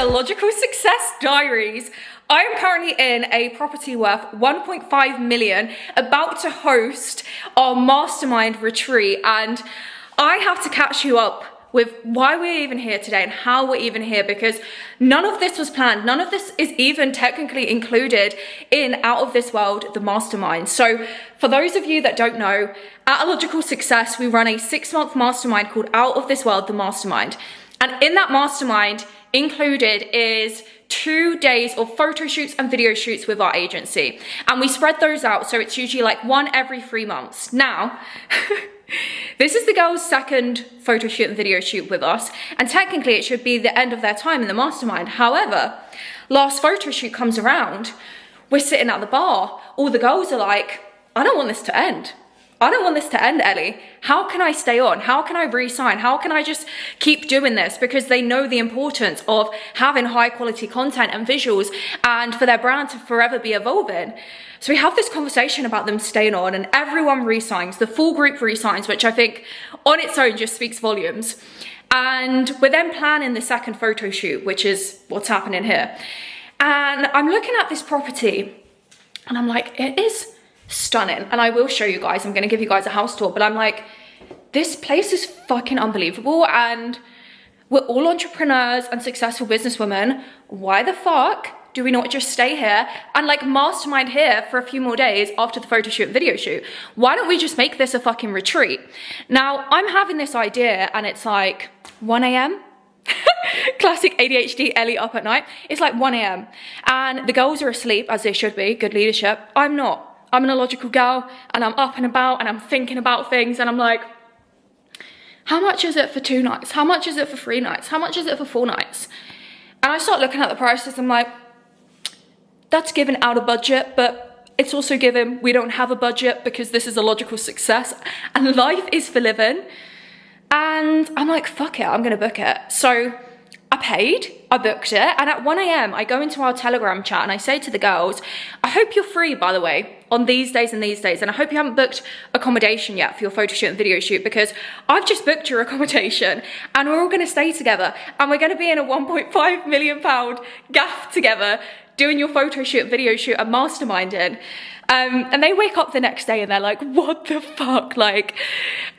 dear Logical Success Diaries. I am currently in a property worth 1.5 million, about to host our Mastermind retreat, and I have to catch you up with why we're even here today and how we're even here, because none of this was planned. None of this is even technically included in Out of This World, the Mastermind. So for those of you that don't know, at Logical Success, we run a 6-month mastermind called Out of This World, the Mastermind. And in that mastermind included is 2 days of photo shoots and video shoots with our agency. And we spread those out, so it's usually like one every 3 months. Now, this is the girls' second photo shoot and video shoot with us, and technically it should be the end of their time in the mastermind. However, last photo shoot comes around, we're sitting at the bar, all the girls are like, I don't want this to end. I don't want this to end, Ellie. How can I stay on? How can I re-sign? How can I just keep doing this? Because they know the importance of having high quality content and visuals and for their brand to forever be evolving. So we have this conversation about them staying on, and everyone re-signs, the full group re-signs, which I think on its own just speaks volumes. And we're then planning the second photo shoot, which is what's happening here. And I'm looking at this property and I'm like, it is stunning. And I will show you guys, I'm gonna give you guys a house tour, but I'm like, this place is fucking unbelievable. And we're all entrepreneurs and successful businesswomen. Why the fuck do we not just stay here and like mastermind here for a few more days after the photo shoot and video shoot? Why don't we just make this a fucking retreat? Now, I'm having this idea and it's like 1 a.m. Classic ADHD Ellie up at night. It's like 1 a.m. and the girls are asleep, as they should be, good leadership. I'm not. I'm an illogical girl and I'm up and about and I'm thinking about things, and I'm like, how much is it for 2 nights? How much is it for 3 nights? How much is it for 4 nights? And I start looking at the prices. I'm like, that's given out of budget, but it's also given we don't have a budget because this is a Logical Success and life is for living. And I'm like, fuck it, I'm gonna book it. So I paid, I booked it, and at 1 a.m. I go into our Telegram chat and I say to the girls, I hope you're free, by the way, on these days and these days, and I hope you haven't booked accommodation yet for your photo shoot and video shoot, because I've just booked your accommodation and we're all gonna stay together and we're gonna be in a 1.5 million pound gaff together doing your photo shoot, video shoot and masterminding. And they wake up the next day and they're like, what the fuck? Like,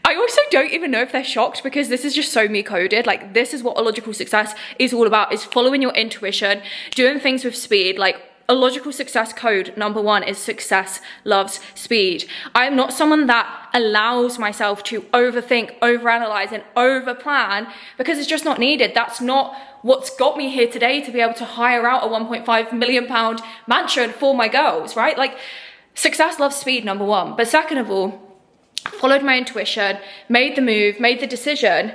I also don't even know if they're shocked, because this is just so me coded. Like, this is what a Logical Success is all about, is following your intuition, doing things with speed. Like, a Logical Success code number 1 is success loves speed. I am not someone that allows myself to overthink, overanalyze and overplan, because it's just not needed. That's not what's got me here today to be able to hire out a 1.5 million pound mansion for my girls, right? Like, success loves speed, number 1. But second of all, followed my intuition, made the move, made the decision.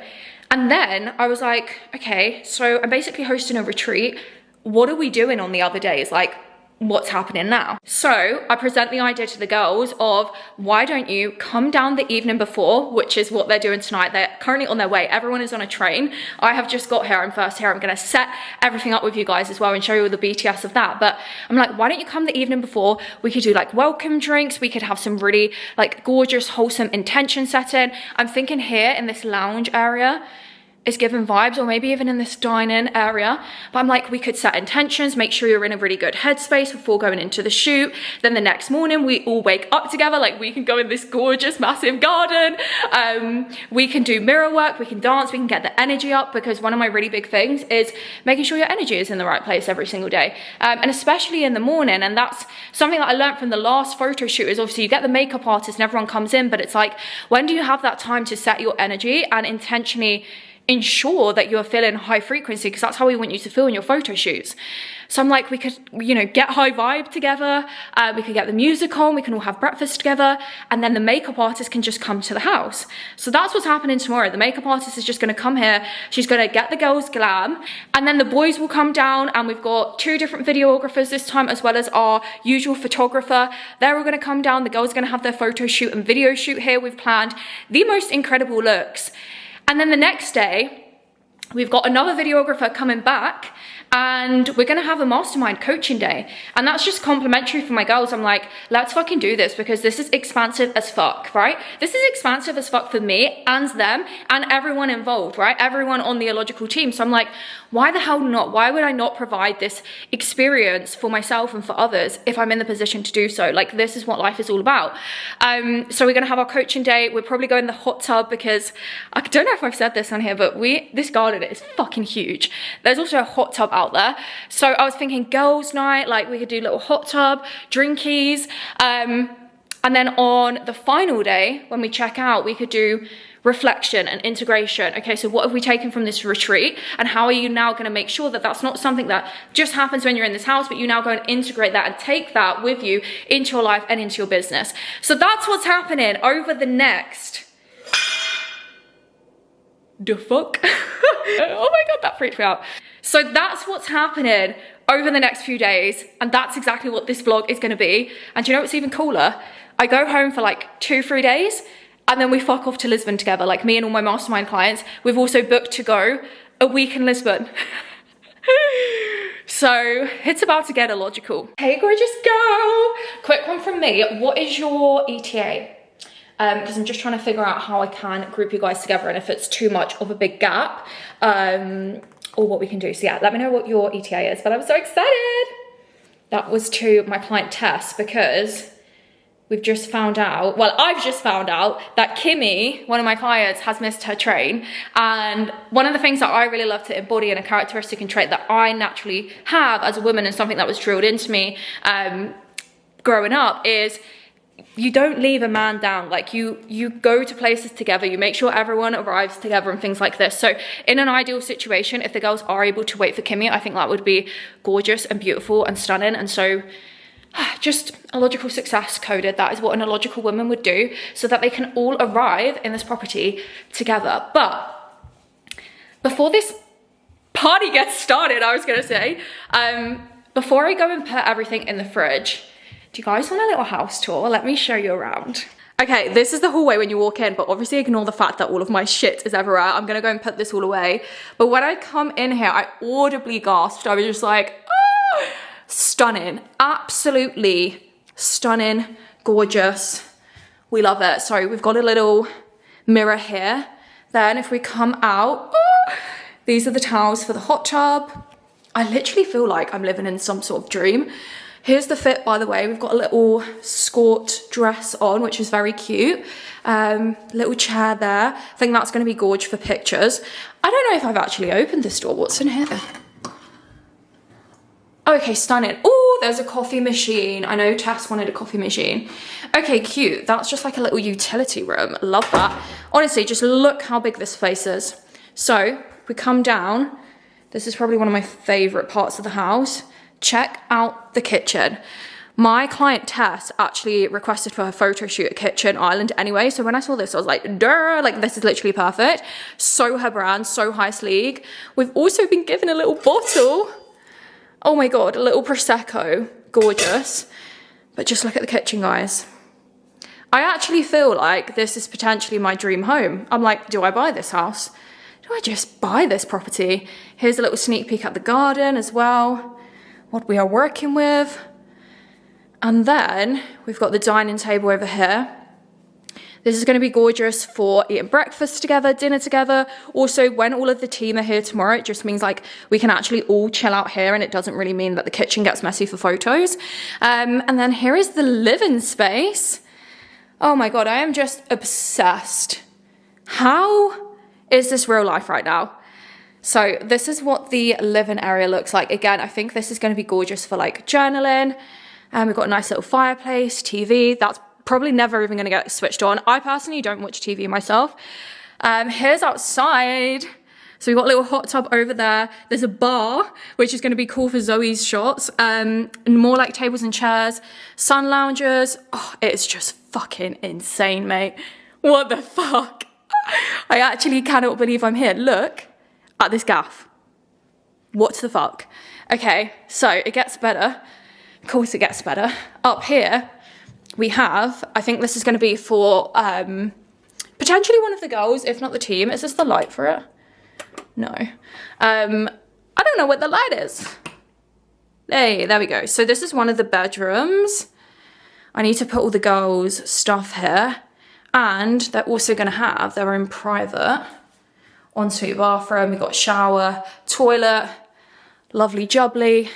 And then I was like, okay, so I'm basically hosting a retreat. What are we doing on the other days? Like, what's happening now? So I present the idea to the girls of, why don't you come down the evening before, which is what they're doing tonight. They're currently on their way. Everyone is on a train. I have just got here. I'm first here. I'm going to set everything up with you guys as well and show you all the BTS of that. But I'm like, why don't you come the evening before? We could do like welcome drinks. We could have some really like gorgeous, wholesome intention setting. I'm thinking here in this lounge area is giving vibes, or maybe even in this dining area. But I'm like, we could set intentions, make sure you're in a really good headspace before going into the shoot. Then the next morning we all wake up together, like we can go in this gorgeous massive garden. We can do mirror work, we can dance, we can get the energy up, because one of my really big things is making sure your energy is in the right place every single day. And especially in the morning. And that's something that I learned from the last photo shoot, is obviously you get the makeup artist and everyone comes in, but it's like, when do you have that time to set your energy and intentionally ensure that you're feeling high frequency, because that's how we want you to feel in your photo shoots. So I'm like, we could, you know, get high vibe together, we could get the music on, we can all have breakfast together, and then the makeup artist can just come to the house. So that's what's happening tomorrow. The makeup artist is just going to come here, she's going to get the girls glam, and then the boys will come down, and we've got 2 different videographers this time, as well as our usual photographer. They're all going to come down, the girls are going to have their photo shoot and video shoot here. We've planned the most incredible looks. And then the next day, we've got another videographer coming back, and we're gonna have a mastermind coaching day. And that's just complimentary for my girls. I'm like, let's fucking do this because this is expansive as fuck, right? This is expansive as fuck for me and them and everyone involved, right? Everyone on the illogical team. So I'm like, why the hell not? Why would I not provide this experience for myself and for others if I'm in the position to do so? Like, this is what life is all about. So we're gonna have our coaching day. We're probably going in the hot tub because I don't know if I've said this on here, but this garden is fucking huge. There's also a hot tub out there. So I was thinking girls' night, like we could do a little hot tub, drinkies. And then on the final day, when we check out, we could do reflection and integration. Okay, so what have we taken from this retreat and how are you now going to make sure that that's not something that just happens when you're in this house, but you now go and integrate that and take that with you into your life and into your business. So that's what's happening over the next... The fuck? Oh my God, that freaked me out. So that's what's happening over the next few days, and that's exactly what this vlog is going to be. And do you know what's even cooler? I go home for like 2-3 days and then we fuck off to Lisbon together. Like me and all my mastermind clients, we've also booked to go a week in Lisbon. So it's about to get illogical. Hey gorgeous girl, quick one from me. What is your ETA? Because I'm just trying to figure out how I can group you guys together and if it's too much of a big gap, or what we can do. So yeah, let me know what your ETA is. But I'm so excited. That was to my client Tess, because we've just found out, well, I've just found out that Kimmy, one of my clients, has missed her train. And one of the things that I really love to embody in a characteristic and trait that I naturally have as a woman and something that was drilled into me growing up is you don't leave a man down. Like you go to places together, you make sure everyone arrives together and things like this. So in an ideal situation, if the girls are able to wait for Kimmy, I think that would be gorgeous and beautiful and stunning. And so just a logical success coded. That is what an illogical woman would do so that they can all arrive in this property together. But before this party gets started, I was gonna say, before I go and put everything in the fridge, do you guys want a little house tour? Let me show you around. Okay, this is the hallway when you walk in, but obviously ignore the fact that all of my shit is everywhere. I'm gonna go and put this all away. But when I come in here, I audibly gasped. I was just like, oh, stunning, absolutely stunning, gorgeous. We love it. So we've got a little mirror here. Then if we come out, oh, these are the towels for the hot tub. I literally feel like I'm living in some sort of dream. Here's the fit, by the way. We've got a little skirt dress on, which is very cute. Little chair there. I think that's going to be gorgeous for pictures. I don't know if I've actually opened this door. What's in here? Okay, stunning. Oh, there's a coffee machine. I know Tess wanted a coffee machine. Okay, cute. That's just like a little utility room. Love that. Honestly, just look how big this place is. So, if we come down, this is probably one of my favorite parts of the house. Check out the kitchen. My client Tess actually requested for her photo shoot at Kitchen Island anyway, so when I saw this I was like, duh, like this is literally perfect. So her brand, so highest league. We've also been given a little bottle. Oh my God, a little Prosecco, gorgeous. But just look at the kitchen, guys. I actually feel like this is potentially my dream home. I'm like, do I buy this house? Do I just buy this property? Here's a little sneak peek at the garden as well. What we are working with. And then we've got the dining table over here. This is going to be gorgeous for eating breakfast together, dinner together. Also, when all of the team are here tomorrow, it just means like we can actually all chill out here, and it doesn't really mean that the kitchen gets messy for photos. And then here is the living space. Oh my God, I am just obsessed. How is this real life right now? So this is what the living area looks like. Again, I think this is going to be gorgeous for like journaling. We've got a nice little fireplace, TV. That's probably never even going to get switched on. I personally don't watch TV myself. Here's outside. So we've got a little hot tub over there. There's a bar, which is going to be cool for Zoe's shots. And more like tables and chairs, sun loungers. Oh, it's just fucking insane, mate. What the fuck? I actually cannot believe I'm here. Look at this gaff. What the fuck? Okay, so it gets better. Of course it gets better. Up here, we have, I think this is going to be for potentially one of the girls, if not the team. Is this the light for it? No. I don't know what the light is. Hey, there we go. So this is one of the bedrooms. I need to put all the girls' stuff here. And they're also going to have their own private ensuite bathroom. We've got shower, toilet, lovely jubbly.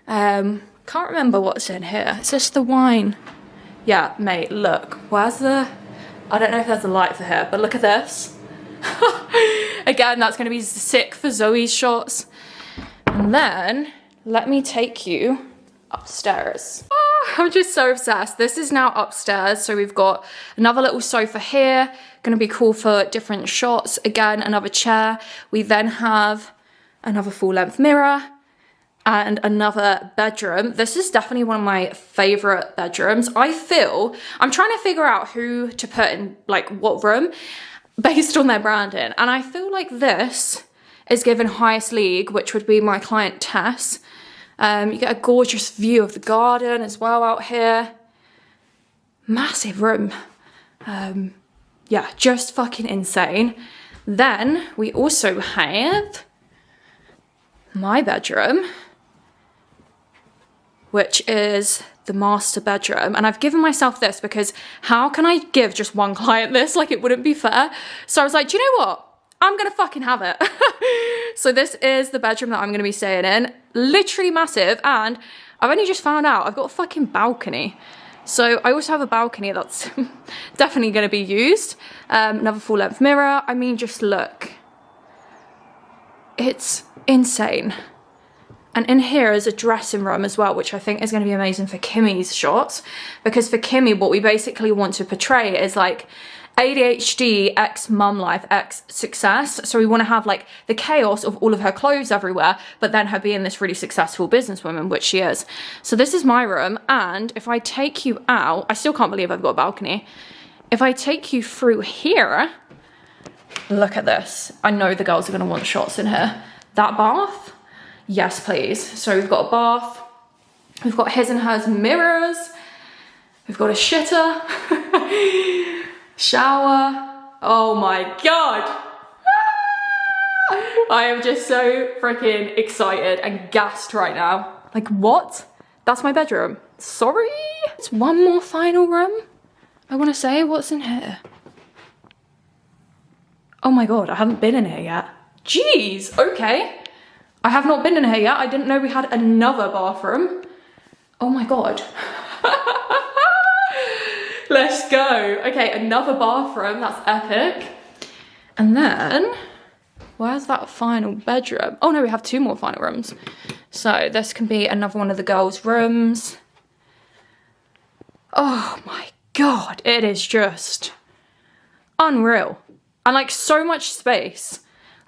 Can't remember what's in here. Is this the wine? Yeah, mate, look. Where's the... I don't know if there's a light for here, but look at this. Again, that's going to be sick for Zoe's shots. And then, let me take you upstairs. I'm just so obsessed. This is now upstairs, so we've got another little sofa here, gonna be cool for different shots. Again, another chair. We then have another full-length mirror and another bedroom. This is definitely one of my favorite bedrooms. I'm trying to figure out who to put in like what room based on their branding, and I feel like this is given highest league, which would be my client Tess. You get a gorgeous view of the garden as well out here. Massive room. Yeah, just fucking insane. Then we also have my bedroom, which is the master bedroom. And I've given myself this because how can I give just one client this? Like, it wouldn't be fair. So I was like, do you know what? I'm gonna fucking have it. So this is the bedroom that I'm gonna be staying in. Literally massive, and I've only just found out I've got a fucking balcony. So I also have a balcony that's definitely gonna be used. Another full-length mirror. I mean, just look. It's insane. And in here is a dressing room as well, which I think is gonna be amazing for Kimmy's shots. Because for Kimmy, what we basically want to portray is like ADHD x mum life x success. So we want to have like the chaos of all of her clothes everywhere, but then her being this really successful businesswoman, which she is. So this is my room, and if I take you out, I still can't believe I've got a balcony. If I take you through here, look at this. I know the girls are going to want shots in here. That bath, yes please. So we've got a bath, we've got his and hers mirrors, we've got a shitter. Shower. Oh my god. I am just so freaking excited and gassed right now. Like, what? That's my bedroom. Sorry. It's one more final room. I want to say, what's in here? Oh my god, I haven't been in here yet. Jeez, okay. I have not been in here yet. I didn't know we had another bathroom. Oh my god. Let's go. Okay, another bathroom. That's epic. And then, where's that final bedroom? Oh no, we have two more final rooms. So this can be another one of the girls' rooms. Oh my god, it is just unreal. And like so much space.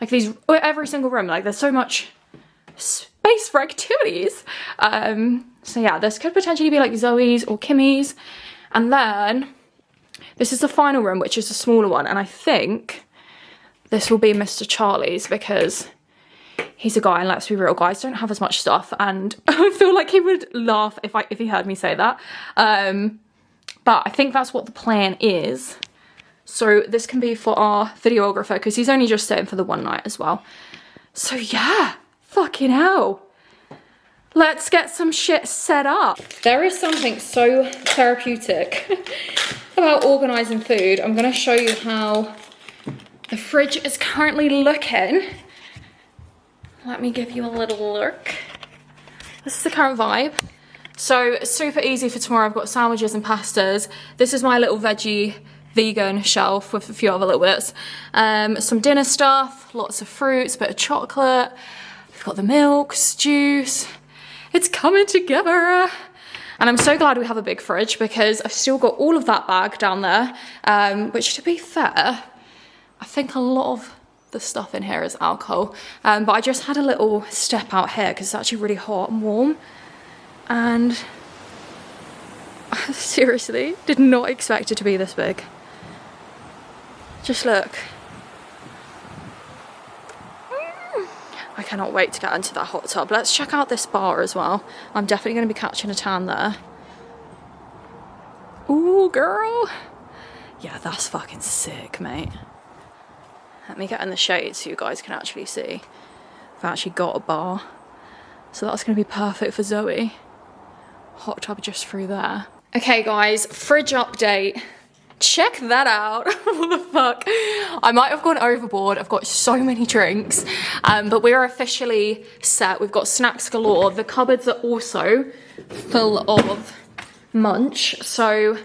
Like every single room, like there's so much space for activities. So yeah, this could potentially be like Zoe's or Kimmy's. And then this is the final room, which is a smaller one. And I think this will be Mr. Charlie's because he's a guy, and let's be real, guys don't have as much stuff. And I feel like he would laugh if he heard me say that. But I think that's what the plan is. So this can be for our videographer because he's only just staying for the one night as well. So yeah, fucking hell. Let's get some shit set up. There is something so therapeutic about organising food. I'm gonna show you how the fridge is currently looking. Let me give you a little look. This is the current vibe. So super easy for tomorrow. I've got sandwiches and pastas. This is my little veggie vegan shelf with a few other little bits. Some dinner stuff, lots of fruits, bit of chocolate. We've got the milks, juice. It's coming together. And I'm so glad we have a big fridge because I've still got all of that bag down there, which to be fair, I think a lot of the stuff in here is alcohol. But I just had a little step out here because it's actually really hot and warm. And I seriously did not expect it to be this big. Just look. I cannot wait to get into that hot tub. Let's check out this bar as well. I'm definitely going to be catching a tan there. Ooh, girl. Yeah, that's fucking sick, mate. Let me get in the shade so you guys can actually see. I've actually got a bar. So that's gonna be perfect for Zoe. Hot tub just through there. Okay guys, fridge update. Check that out. What the fuck? I might have gone overboard. I've got so many drinks, but we're officially set. We've got snacks galore. The cupboards are also full of munch. So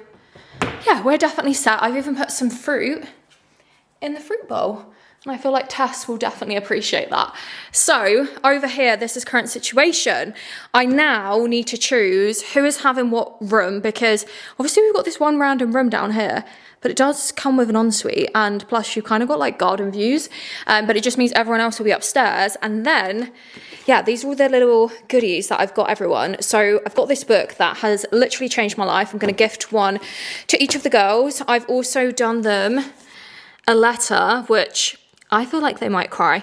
yeah, we're definitely set. I've even put some fruit in the fruit bowl. And I feel like Tess will definitely appreciate that. So over here, this is current situation. I now need to choose who is having what room, because obviously we've got this one random room down here, but it does come with an ensuite, and plus you kind of got like garden views, but it just means everyone else will be upstairs. And then, yeah, these are all the little goodies that I've got everyone. So I've got this book that has literally changed my life. I'm gonna gift one to each of the girls. I've also done them a letter, which I feel like they might cry.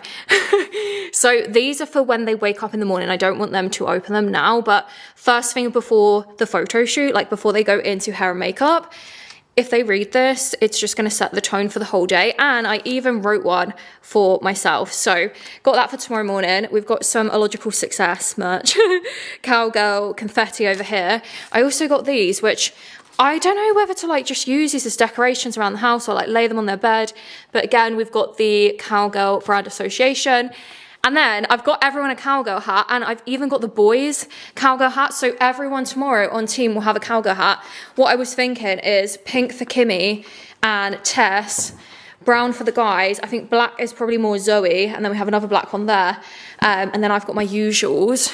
So these are for when they wake up in the morning. I don't want them to open them now, but first thing before the photo shoot, like before they go into hair and makeup, if they read this, it's just gonna set the tone for the whole day. And I even wrote one for myself. So got that for tomorrow morning. We've got some Illogical Success merch, cowgirl confetti over here. I also got these, which I don't know whether to like just use these as decorations around the house or like lay them on their bed. But again, we've got the Cowgirl Brand Association. And then I've got everyone a cowgirl hat, and I've even got the boys cowgirl hat. So everyone tomorrow on team will have a cowgirl hat. What I was thinking is pink for Kimmy and Tess, brown for the guys. I think black is probably more Zoe, and then we have another black one there. And then I've got my usuals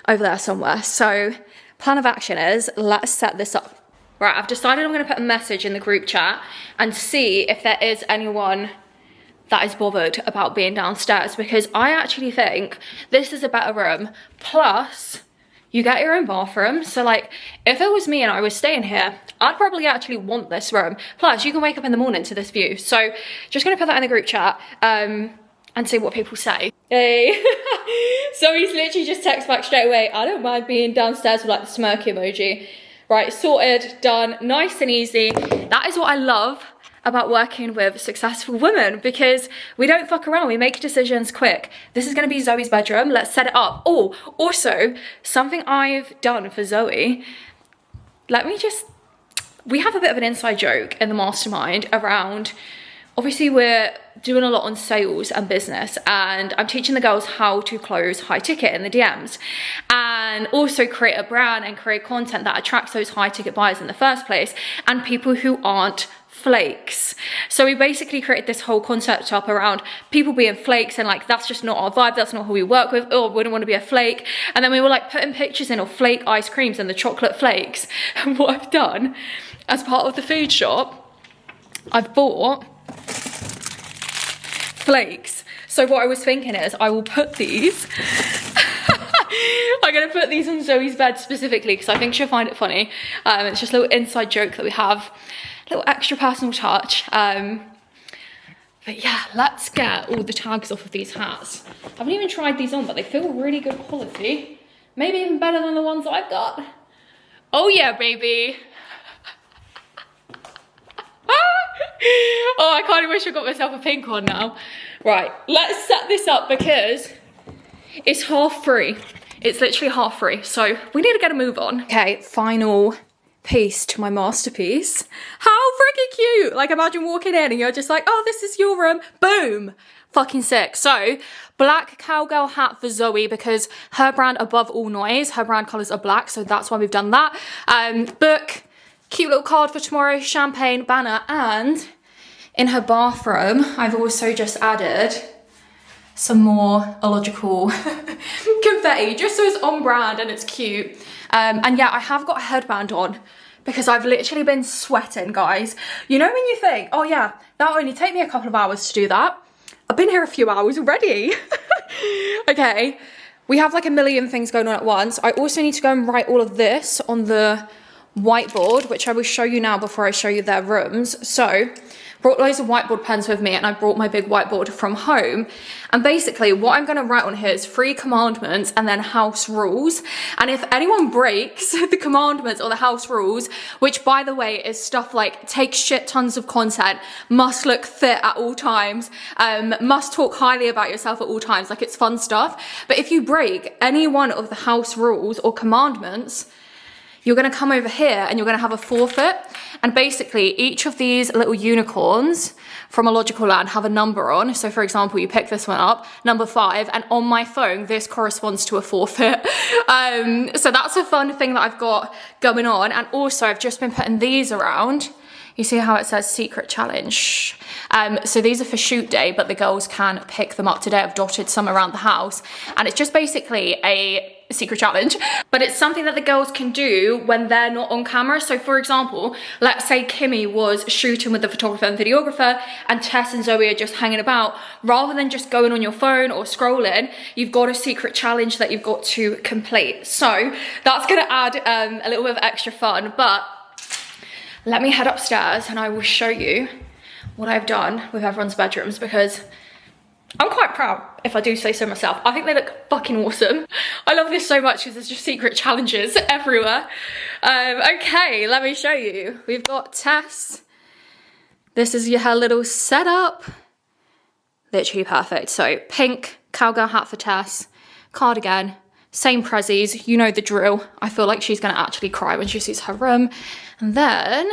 over there somewhere. So plan of action is, let's set this up. Right, I've decided I'm going to put a message in the group chat and see if there is anyone that is bothered about being downstairs, because I actually think this is a better room. Plus, you get your own bathroom. So like, if it was me and I was staying here, I'd probably actually want this room. Plus, you can wake up in the morning to this view. So just going to put that in the group chat and see what people say. Hey. So he's literally just text back straight away, I don't mind being downstairs with like the smirk emoji. Right, sorted, done, nice and easy. That is what I love about working with successful women, because we don't fuck around, we make decisions quick. This is gonna be Zoe's bedroom, let's set it up. Oh, also, something I've done for Zoe, we have a bit of an inside joke in the mastermind around, obviously we're doing a lot on sales and business, and I'm teaching the girls how to close high ticket in the DMs and also create a brand and create content that attracts those high ticket buyers in the first place and people who aren't flakes. So we basically created this whole concept up around people being flakes, and like that's just not our vibe, that's not who we work with. Oh, we don't want to be a flake. And then we were like putting pictures in of flake ice creams and the chocolate flakes. And what I've done as part of the food shop, I've bought flakes. So what I was thinking is I will put these I'm gonna put these on Zoe's bed specifically because I think she'll find it funny. It's just a little inside joke that we have, a little extra personal touch. But yeah, let's get all the tags off of these hats. I haven't even tried these on, but they feel really good quality. Maybe even better than the ones I've got. Oh yeah, baby. Oh, I kind of wish I got myself a pink one now. Right, let's set this up because it's half free. It's literally half free, so we need to get a move on. Okay, final piece to my masterpiece. How freaking cute! Like, imagine walking in and you're just like, oh, this is your room. Boom! Fucking sick. So, black cowgirl hat for Zoe because her brand above all noise, her brand colours are black, so that's why we've done that. Book, cute little card for tomorrow, champagne, banner, and in her bathroom, I've also just added some more illogical confetti, just so it's on brand and it's cute. And yeah, I have got a headband on because I've literally been sweating, guys. You know when you think, oh yeah, that'll only take me a couple of hours to do that. I've been here a few hours already. Okay, we have like a million things going on at once. I also need to go and write all of this on the whiteboard, which I will show you now before I show you their rooms. So brought loads of whiteboard pens with me, and I brought my big whiteboard from home. And basically what I'm gonna write on here is 3 commandments and then house rules. And if anyone breaks the commandments or the house rules, which by the way is stuff like take shit tons of content, must look fit at all times, must talk highly about yourself at all times, like it's fun stuff. But if you break any one of the house rules or commandments, you're gonna come over here and you're gonna have a forfeit. And basically each of these little unicorns from a logical land have a number on. So for example, you pick this one up, number 5, and on my phone, this corresponds to a forfeit. So that's a fun thing that I've got going on. And also I've just been putting these around. You see how it says secret challenge? So these are for shoot day, but the girls can pick them up today. I've dotted some around the house, and it's just basically a secret challenge, but it's something that the girls can do when they're not on camera. So for example, let's say Kimmy was shooting with the photographer and videographer, and Tess and Zoe are just hanging about. Rather than just going on your phone or scrolling, you've got a secret challenge that you've got to complete. So that's gonna add a little bit of extra fun. But let me head upstairs and I will show you what I've done with everyone's bedrooms, because I'm quite proud, if I do say so myself. I think they look fucking awesome. I love this so much because there's just secret challenges everywhere. Okay, let me show you. We've got Tess. This is her little setup. Literally perfect. So pink cowgirl hat for Tess, cardigan, same prezzies, you know the drill. I feel like she's gonna actually cry when she sees her room. And then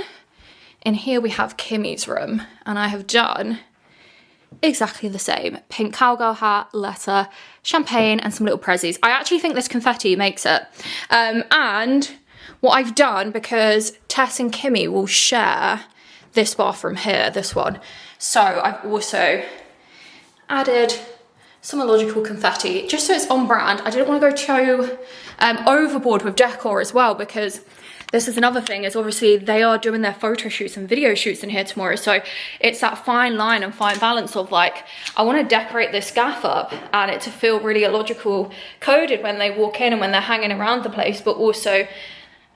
in here we have Kimmy's room, and I have done exactly the same. Pink cowgirl hat, letter, champagne, and some little prezzies. I actually think this confetti makes it. And what I've done, because Tess and Kimmy will share this bathroom here, this one. So I've also added some illogical confetti, just so it's on brand. I didn't want to go too overboard with decor as well, because this is another thing, is obviously they are doing their photo shoots and video shoots in here tomorrow. So it's that fine line and fine balance of like, I want to decorate this gaff up and it to feel really illogical coded when they walk in and when they're hanging around the place, but also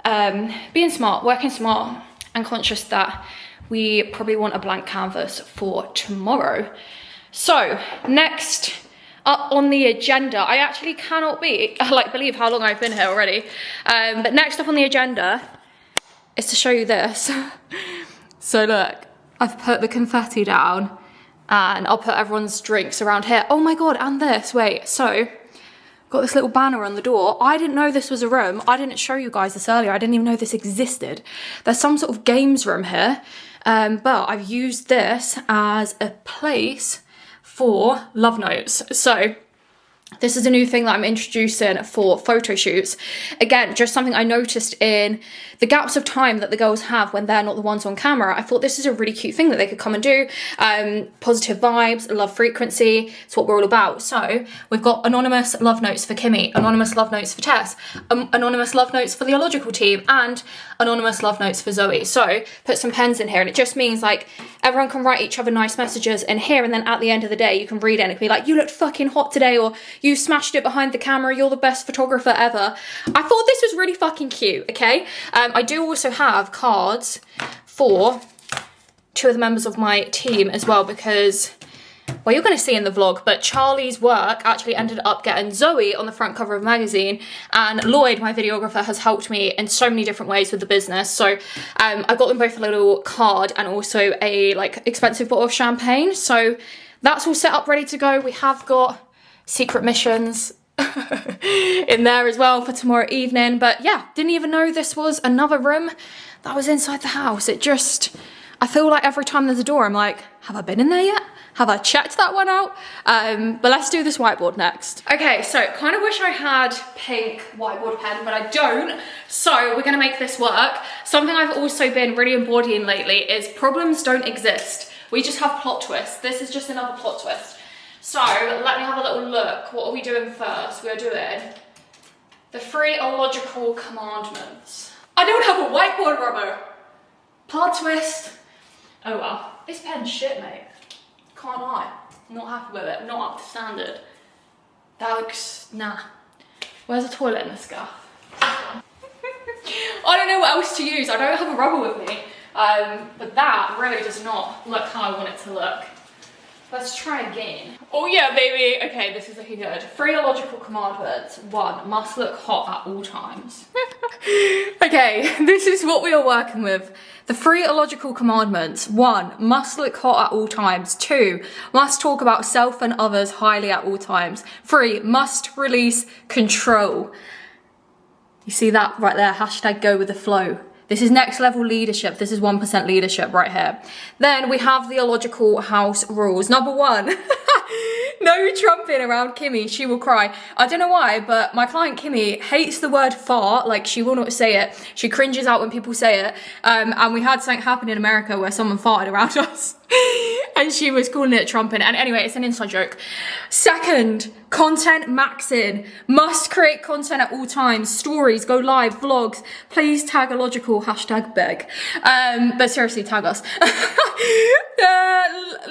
being smart, working smart, and conscious that we probably want a blank canvas for tomorrow. So next up on the agenda, I actually cannot believe how long I've been here already. But next up on the agenda is to show you this. So look, I've put the confetti down and I'll put everyone's drinks around here. Oh my God, and this, wait, so got this little banner on the door. I didn't know this was a room. I didn't show you guys this earlier. I didn't even know this existed. There's some sort of games room here, but I've used this as a place for love notes. So this is a new thing that I'm introducing for photo shoots. Again, just something I noticed in the gaps of time that the girls have when they're not the ones on camera. I thought this is a really cute thing that they could come and do. Positive vibes, love frequency, it's what we're all about. So we've got anonymous love notes for Kimmy, anonymous love notes for Tess, anonymous love notes for the illogical team, and anonymous love notes for Zoe. So put some pens in here, and it just means like everyone can write each other nice messages in here, and then at the end of the day you can read it and it can be like, you looked fucking hot today, or you smashed it behind the camera, you're the best photographer ever. I thought this was really fucking cute, okay? I do also have cards for 2 of the members of my team as well, because, well, you're going to see in the vlog, but Charlie's work actually ended up getting Zoe on the front cover of the magazine, and Lloyd, my videographer, has helped me in so many different ways with the business. So I got them both a little card and also a like expensive bottle of champagne. So that's all set up, ready to go. We have got secret missions in there as well for tomorrow evening. But yeah, didn't even know this was another room that was inside the house. It just, I feel like every time there's a door, I'm like, have I been in there yet? Have I checked that one out? But let's do this whiteboard next. Okay, so kind of wish I had pink whiteboard pen, but I don't. So we're gonna make this work. Something I've also been really embodying lately is problems don't exist. We just have plot twists. This is just another plot twist. So let me have a little look. What are we doing first? We are doing the 3 illogical commandments. I don't have a whiteboard rubber. Plot twist. Oh well. This pen's shit, mate. Can't lie. Not happy with it. Not up to standard. That looks, nah. Where's the toilet in this guy? I don't know what else to use. I don't have a rubber with me. But that really does not look how I want it to look. Let's try again. Oh yeah, baby. Okay, this is looking good. 3 illogical commandments. 1, must look hot at all times. Okay, this is what we are working with. The 3 illogical commandments. 1, must look hot at all times. 2, must talk about self and others highly at all times. 3, must release control. You see that right there? Hashtag go with the flow. This is next level leadership. This is 1% leadership right here. Then we have the illogical house rules. Number 1, no trumping around Kimmy. She will cry. I don't know why, but my client Kimmy hates the word fart. Like, she will not say it. She cringes out when people say it. And we had something happen in America where someone farted around us. And she was calling it trumping. And anyway, it's an inside joke. 2nd, content maxing. Must create content at all times. Stories, go live, vlogs. Please tag illogical, hashtag beg. But seriously, tag us.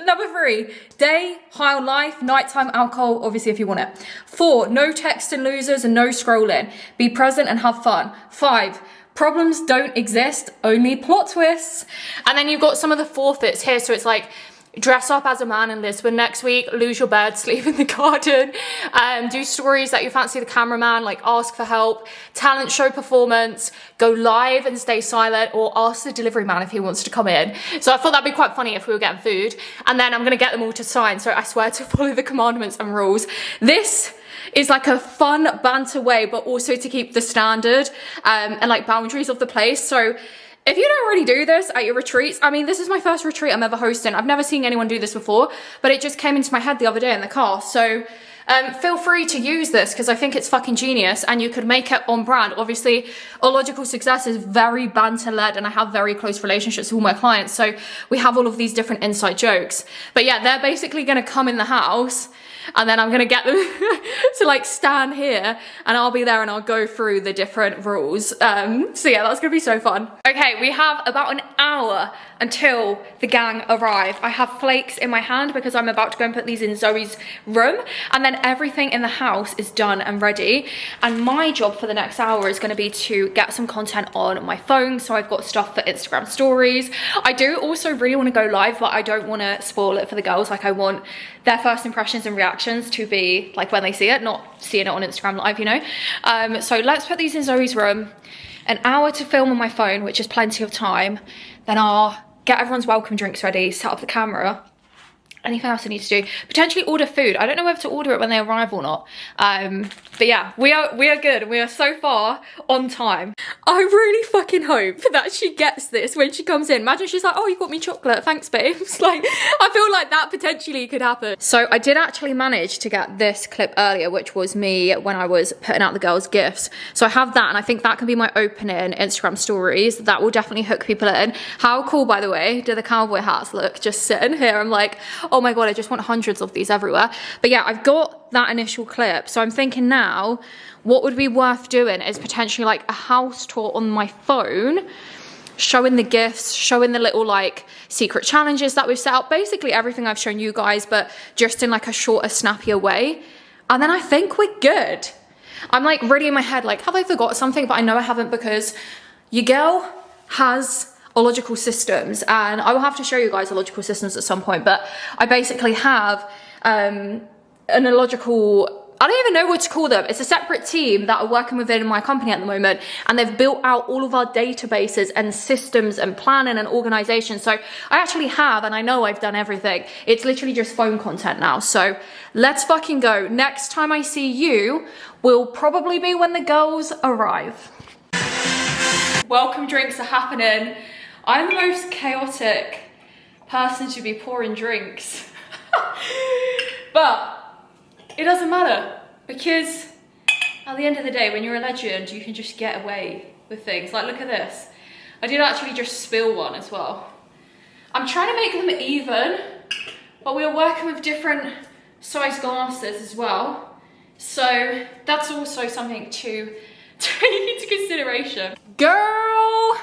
Number 3, day, high on life, nighttime alcohol, obviously if you want it. 4, no texting losers and no scrolling. Be present and have fun. 5, problems don't exist, only plot twists. And then you've got some of the forfeits here. So it's like, dress up as a man in Lisbon next week, lose your bed, sleep in the garden, do stories that you fancy the cameraman, like ask for help, talent show performance, go live and stay silent, or ask the delivery man if he wants to come in. So I thought that'd be quite funny if we were getting food. And then I'm gonna get them all to sign, so I swear to follow the commandments and rules. This is like a fun banter way, but also to keep the standard and like boundaries of the place. So if you don't already do this at your retreats, I mean, this is my first retreat I'm ever hosting. I've never seen anyone do this before, but it just came into my head the other day in the car. So feel free to use this because I think it's fucking genius and you could make it on brand. Obviously, illogical success is very banter-led and I have very close relationships with all my clients. So we have all of these different inside jokes. But yeah, they're basically going to come in the house and then I'm going to get them to like stand here and I'll be there and I'll go through the different rules. So yeah, that's going to be so fun. Okay, we have about an hour until the gang arrive. I have flakes in my hand because I'm about to go and put these in Zoe's room, and then everything in the house is done and ready. And my job for the next hour is going to be to get some content on my phone. So I've got stuff for Instagram stories. I do also really want to go live, but I don't want to spoil it for the girls. Like, I want their first impressions and reactions to be like when they see it, not seeing it on Instagram live, you know. So let's put these in Zoe's room. An hour to film on my phone, which is plenty of time. Then I'll get everyone's welcome drinks ready, set up the camera. Anything else I need to do? Potentially order food. I don't know whether to order it when they arrive or not. But yeah, we are good. We are so far on time. I really fucking hope that she gets this when she comes in. Imagine she's like, oh, you got me chocolate. Thanks, babes. Like, I feel like that potentially could happen. So I did actually manage to get this clip earlier, which was me when I was putting out the girls' gifts. So I have that, and I think that can be my opening Instagram stories. That will definitely hook people in. How cool, by the way, do the cowboy hats look just sitting here? I'm like, oh my God, I just want hundreds of these everywhere. But yeah, I've got that initial clip. So I'm thinking now, what would be worth doing is potentially like a house tour on my phone, showing the gifts, showing the little like secret challenges that we've set up, basically everything I've shown you guys, but just in like a shorter, snappier way. And then I think we're good. I'm like really in my head, like, have I forgot something? But I know I haven't, because your girl has illogical systems, and I will have to show you guys illogical systems at some point. But I basically have an illogical, I don't even know what to call them. It's a separate team that are working within my company at the moment, and they've built out all of our databases and systems and planning and organization. So I actually have, and I know I've done everything. It's literally just phone content now. So let's fucking go. Next time I see you will probably be when the girls arrive. Welcome drinks are happening. I'm the most chaotic person to be pouring drinks. But it doesn't matter, because at the end of the day, when you're a legend, you can just get away with things. Like, look at this. I did actually just spill one as well. I'm trying to make them even, but we are working with different size glasses as well. So that's also something to take into consideration. Girl,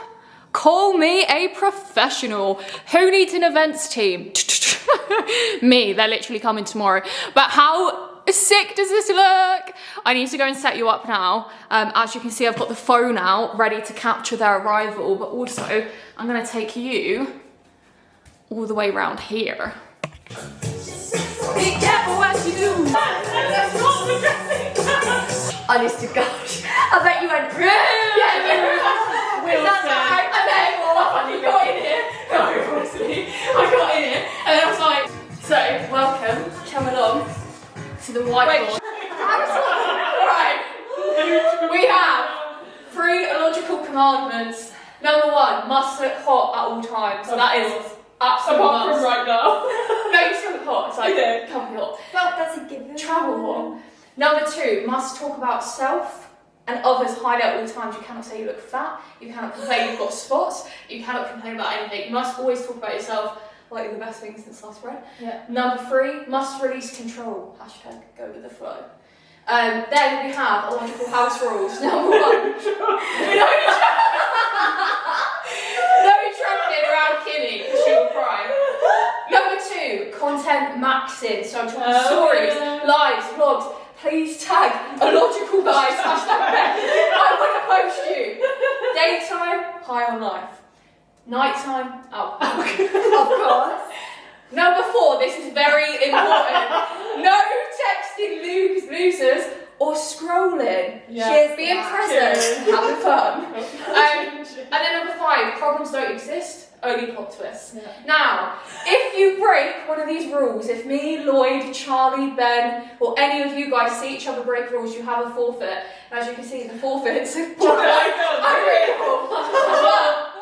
call me a professional. Who needs an events team? Me, they're literally coming tomorrow. But how sick does this look? I need to go and set you up now. As you can see, I've got the phone out ready to capture their arrival, but also I'm gonna take you all the way around here. Be careful what you do. Honest to gosh, I bet you went, yeah, that's right, I bet you got in here. No, honestly, I got in here, and then I was like, so, welcome, come along to the whiteboard. Right, we have 3 illogical commandments. Number 1, must look hot at all times. So that is absolutely apart from right now. No, you still look hot. It's like comfy hot. Well, that's a given. Travel hot. Number 2, must talk about self and others highly at all times. You cannot say you look fat. You cannot complain you've got spots. You cannot complain about anything. You must always talk about yourself like you're the best thing since sliced bread. Yeah. Number 3, must release control. Hashtag go with the flow. Then we have illogical house rules. Number 1, no tramping around Kimmy because she will cry. Number 2, content maxing. So I'm talking stories, lives, vlogs. Please tag illogical guys. Hashtag I want to post you. Daytime, high on life. Nighttime, out. Of course. Number 4, this is very important. No texting losers or scrolling. Cheers, being present, having fun. And then number 5, problems don't exist, only plot twists. Yeah. Now, if you break one of these rules, if me, Lloyd, Charlie, Ben, or any of you guys see each other break rules, you have a forfeit. And as you can see, the forfeit's unreadable.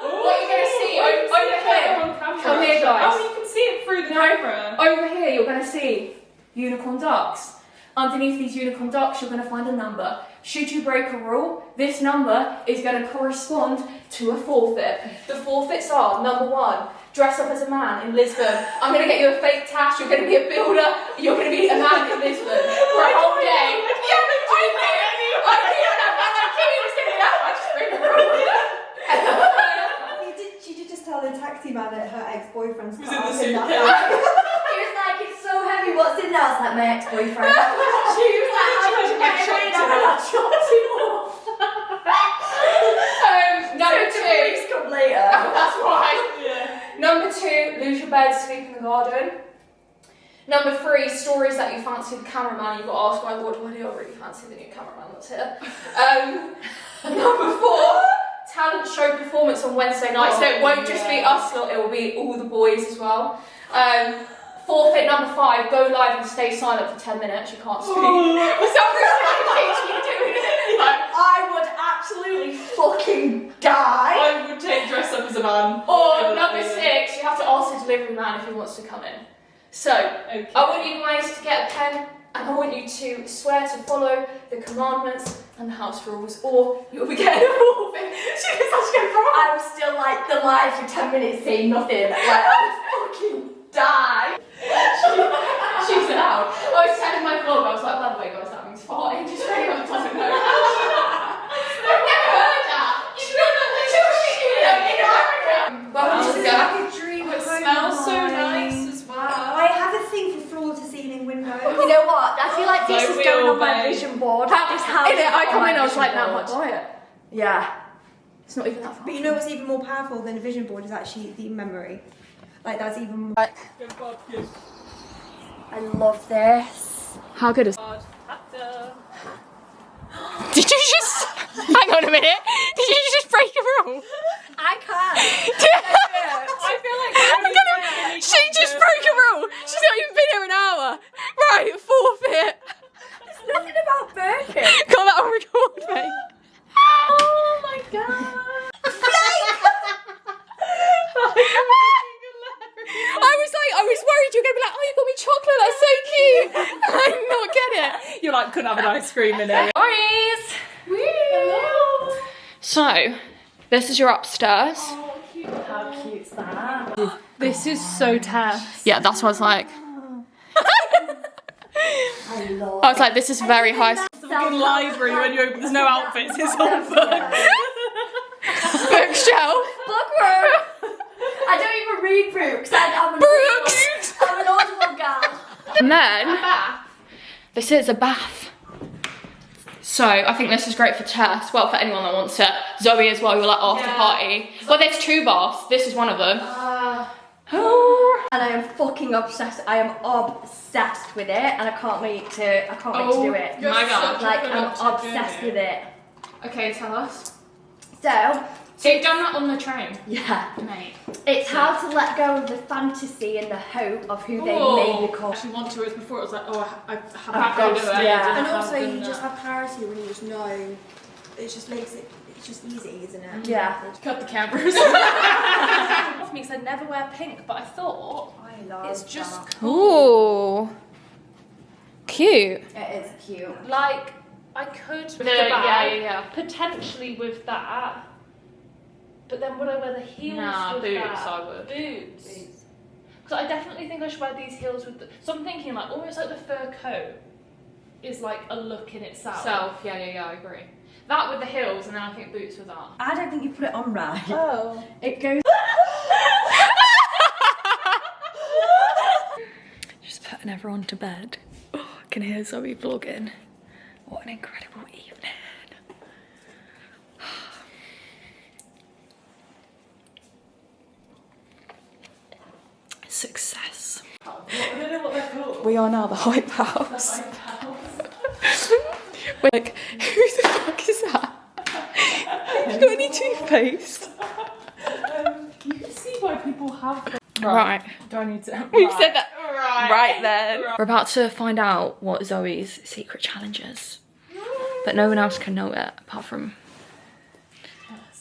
What you're going to see over here. Come here, guys. Oh, you can see it through the camera. Over here, you're going to see unicorn ducks. Underneath these unicorn ducks, you're going to find a number. Should you break a rule, this number is going to correspond to a forfeit. The forfeits are, number 1, dress up as a man in Lisbon. I'm going to get you a fake tash, you're going to be a builder, you're going to be a man in Lisbon for a whole day. She did just tell the taxi man that her ex-boyfriend's Was in the suitcase. suitcase. He was like, it's so heavy, what's in there? I was like, my ex-boyfriend. She was like, how did you get it in? I chopped him off. Number 2. Police come later. That's right. Yeah. Number 2, lose your bed, sleep in the garden. Number 3, stories that you fancy the cameraman. You've got to ask, what do I do? I really fancy the new cameraman that's here. Number 4, talent show performance on Wednesday nights. So it won't just be us lot, it will be all the boys as well. Forfeit number 5, go live and stay silent for 10 minutes. You can't speak. For some reason, I keep doing it. I would absolutely fucking die. I would take dress up as a man. Or number 6, you have to ask the delivery man if he wants to come in. So, Okay. I want you guys to get a pen and I want you to swear to follow the commandments and the house rules or you'll be getting a forfeit. She was such a good I was still like the live for 10 minutes saying nothing. Like, I would fucking die. She's out. I was telling my vlog, I was like, by the way guys, that means farting, just for anyone who doesn't know. I've never heard that. You've not done the children in America. Welcome to the This is like a dream. It smells so nice as well. I have a thing for floor-to-ceiling windows. You know what? I feel like this So is we going all on my babe. vision board. This house In it, I is come on in, my I was like, vision now board. my diet. Yeah. It's not even that far. But you know what's even more powerful than a vision board is actually the memory. Like that's even more. Good Bob, good. I love this. How good is Hard factor. Did you just hang on a minute? Did you just break a rule? I can't. I feel like She just broke a rule. She's not even been here an hour. Right, forfeit. There's nothing about burping. Got that on record, mate. Oh my god. I was worried you were gonna be like, oh, you got me chocolate. That's so cute. I did not get it. You're like, couldn't have an ice cream in it. Boys. Hello. So, this is your upstairs. How cute's that? This is so tense. Yeah, that's what I was like. I I was like, this is very high. Fucking library when you open, there's no outfits, it's all books. Bookshelf. Book room. I don't even read books. I'm an Brooks. I'm an audible girl. And then This is a bath. So I think this is great for Tess. Well, for anyone that wants it. Zoe as well, you're like after party. Well, there's 2 baths. This is one of them. And I am fucking obsessed. I am obsessed with it, and I can't wait to do it. My God. Like, I'm obsessed with it. Okay, tell us. So, You've done that on the train. yeah. Mate. It's how to let go of the fantasy and the hope of who they may become. Actually, one tour before it was like, oh, I have ghost, to do it. yeah. And also, you just have clarity when you just know. It just makes it. It's just easy, isn't it? Yeah. Cut the cameras. Because I never wear pink, but I thought I love it's just that. Ooh. Cute. It is cute. like I could with the bag, yeah. potentially with that. But then would I wear the heels Nah, with boots, that? I would. Boots. Because I definitely think I should wear these heels with the... So I'm thinking like almost like the fur coat is like a look in itself. Yeah, I agree. That with the heels, and then I think boots with that. I don't think you put it on right. Oh. It goes. Just putting everyone to bed. Oh, I can hear Zoe vlogging. What an incredible evening. Success. I don't know what they're called. We are now the Hype House. We're like, who the fuck is that? You got any toothpaste? You can see why people have them. Right. Do I need to? We've said that. Right Then. We're about to find out what Zoe's secret challenge is. But no one else can know it apart from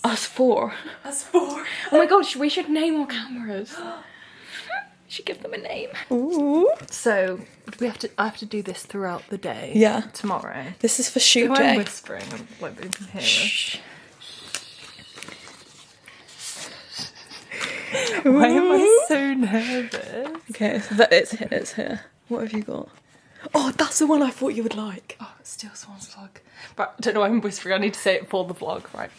us 4. Us 4. Oh my god, we should name our cameras. We should give them a name. Ooh. So I have to do this throughout the day. Yeah. Tomorrow. This is for shoot I'm day. whispering, like they can hear us. Shh. Why am I so nervous? Okay, so it's here. What have you got? Oh, that's the one I thought you would like. Oh, steal someone's vlog. Right, I don't know why I'm whispering. I need to say it for the vlog. Right.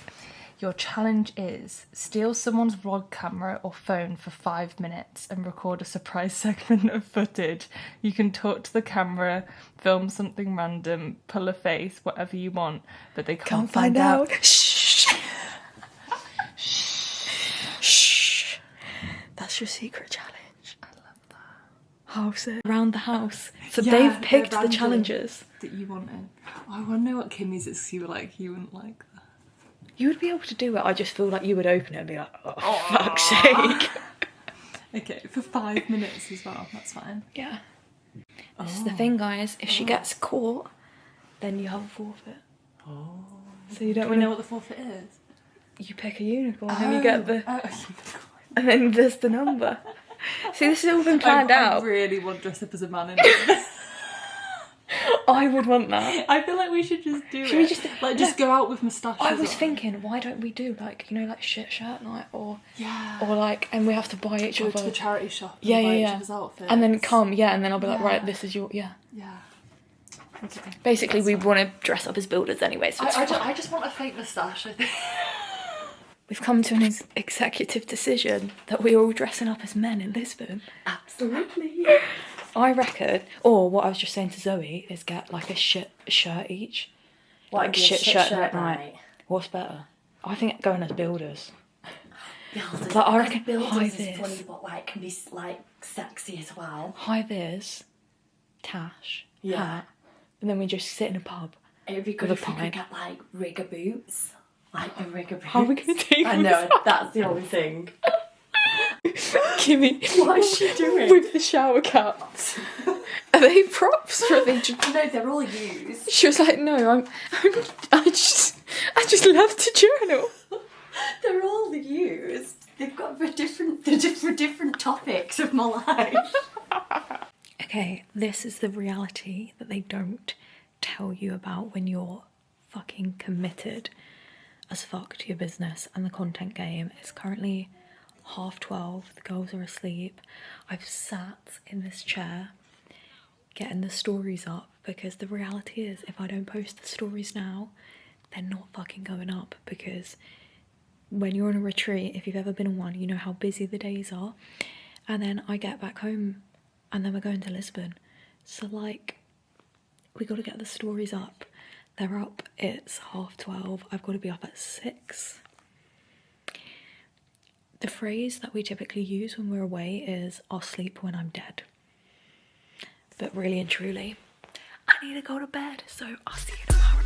Your challenge is steal someone's vlog camera or phone for 5 minutes and record a surprise segment of footage. You can talk to the camera, film something random, pull a face, whatever you want, but they can't find out. Shh. Shh. That's your secret challenge. I love that. House it around the house. So Yeah, they've picked they're the random. challenges. That you wanted. I want to know what Kimmy's is. You were like, you wouldn't like that. You would be able to do it. I just feel like you would open it and be like, oh, fuck's sake. Okay, for 5 minutes as well. That's fine. Yeah. This is the thing, guys. If she gets caught, then you have a forfeit. Oh. So you don't Do we win. know what the forfeit is? You pick a unicorn and you get the, Oh. and then there's the number. See, this has all been planned out. I really want to dress up as a man in it. I would want that. I feel like we should just do Should it. we just just go out with moustaches I was on. thinking, why don't we do like, you know, like shit shirt night or Yeah. like, and we have to buy each Go to other. the charity shop and Yeah, buy yeah, each yeah. other's outfits. And then come, yeah, and then I'll be like, Yeah. right, this is your, yeah. Yeah. Okay. Basically, we want to dress up as builders anyway, so it's fine. I just want a fake moustache, I think. We've come to an executive decision that we're all dressing up as men in Lisbon. Absolutely. I reckon, or what I was just saying to Zoe is get like a shit shirt each. Like shit shirt night. What's better? I think going as builders. Builders. Like, I reckon builders high is vis. funny, but like can be like sexy as well. High vis, tash, Yeah. hat, and then we just sit in a pub. It'd be good With a if we pint. could get like rigger boots. Like the rigger boots. How are we going to take I them know, that's the only thing. Kimmy, What is she doing? with the shower caps. Are they props or are they just... No, they're all used. She was like, no, I just love to journal. They're all used. They've got for different topics of my life. Okay, this is the reality that they don't tell you about when you're fucking committed as fuck to your business and the content game. It's currently 12:30, the girls are asleep. I've sat in this chair getting the stories up because the reality is if I don't post the stories now, they're not fucking going up, because when you're on a retreat, if you've ever been on one, you know how busy the days are. And then I get back home and then we're going to Lisbon. So like We got to get the stories up. They're up, it's 12:30. I've got to be up at 6. The phrase that we typically use when we're away is, I'll sleep when I'm dead. But really and truly, I need to go to bed, so I'll see you tomorrow.